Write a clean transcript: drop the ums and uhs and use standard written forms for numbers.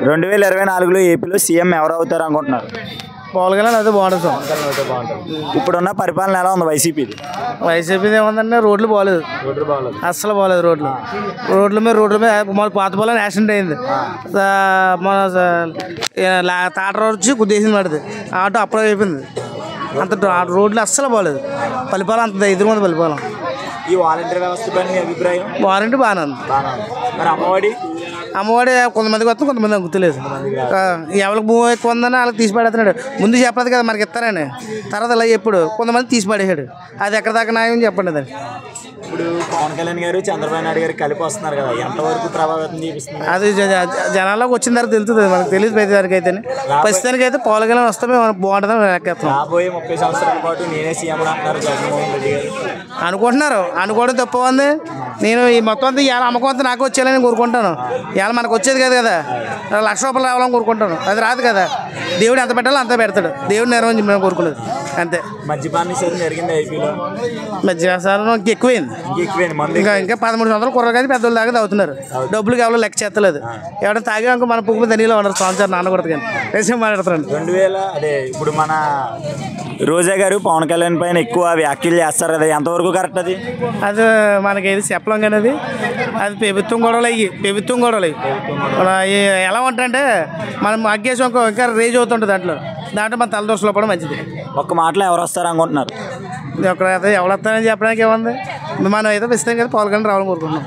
2024లో ఏపీలో సీఎం ఎవరు అవుతారు అనుకుంటున్నారు? పవన్ కళ్యాణ్ అయితే బాగుంటుంది. ఇప్పుడున్న పరిపాలన ఎలా ఉంది వైసీపీది? వైసీపీది ఏముందంటే రోడ్లు బాగలేదు, అస్సలు బాగలేదు. రోడ్ల మీద మన పాత పొలం యాక్సిడెంట్ అయింది. మన తాట వచ్చి గుద్దేసింది పడింది, ఆటో అప్పుడే అయిపోయింది. అంత రోడ్లు అస్సలు బాగలేదు. పల్లిపాలెం అంత ఎదురుమంది పల్లిపాలెం. ఈ వాలంటీర్ వ్యవస్థ పైన మీ అభిప్రాయం? వారంటీ బాగానే ఉంది. మరి అమ్మఒడి కొంతమందికి వస్తుంది, కొంతమంది గుర్తులేదు. ఎవరికి భూమి ఎక్కువ ఉందని వాళ్ళకి తీసి పడేస్తున్నాడు. ముందు చెప్పలేదు కదా మనకి ఇస్తారని, తర్వాత ఇలా ఎప్పుడు కొంతమంది తీసి పడేసాడు. అది ఎక్కడ దాకా న్యాయం చెప్పండి. దాన్ని ఇప్పుడు పవన్ కళ్యాణ్ గారు చంద్రబాబు నాయుడు గారు కలిపి వస్తున్నారు కదా, ఎంతవరకు ప్రభావితం చూపిస్తుంది? అది జనాల్లోకి వచ్చిన తర్వాత తెలుస్తుంది, మనకు తెలియదు. ప్రతిదానికి అయితే ప్రస్తుతానికి అయితే పవన్ కళ్యాణ్ వస్తే బాగుంటుందని లెక్కేస్తాం. రాబోయే 30 సంవత్సరాల పాటు నేనే సీఎం అంటున్నారు జగన్మోహన్ రెడ్డి గారు. అనుకోవడం తప్పు ఉంది. నేను ఈ మొత్తం అంతా ఇవాళ అమ్మకం అంతా నాకు వచ్చేయాలని కోరుకుంటాను. ఇవాళ మనకు వచ్చేది కాదు కదా, ₹1,00,000 రావాలని కోరుకుంటాను. అది రాదు కదా. దేవుడు ఎంత పెట్టాలో అంత పెడతాడు. దేవుడు నెరవేర్చి మేము కోరుకునేది అంతే. మద్యపాన నిషేధం జరిగింది ఏపీలో. మద్యపానం ఎక్కువైంది. ఇంకా 13 సంవత్సరాలు కుర్ర కానీ పెద్దోళ్ళు దాకా తాగుతున్నారు. డబ్బులకి ఎవరో లెక్క చేస్తలేదు. ఎవరైనా తాగే అనుకో మన పువ్వు ధనిలో ఉన్నారు. సంవత్సరం నాన్నకూడదు కానీ నిజం మాట్లాడుతున్నాను. 2000 అదే ఇప్పుడు మన రోజా గారు పవన్ కళ్యాణ్ పైన ఎక్కువ వ్యాఖ్యలు చేస్తారు కదా, ఎంతవరకు కరెక్ట్ అది? అది మనకి ఏది చెప్పలేం కానీ అది ప్రభుత్వం గొడవలు ఎలా ఉంటాయంటే మనం అగ్గేసి ఇంకా రేజ్ అవుతుంటుంది. దాంట్లో మన తలదోసలో కూడా మంచిది. ఒక్క మాటలో ఎవరు వస్తారు అనుకుంటున్నారు? ఎవరు వస్తారని చెప్పడానికి ఏముంది, మనం అయితే ఇస్తాం కదా, పవన్ కళ్యాణ్ రావాలని కోరుకుంటున్నాం.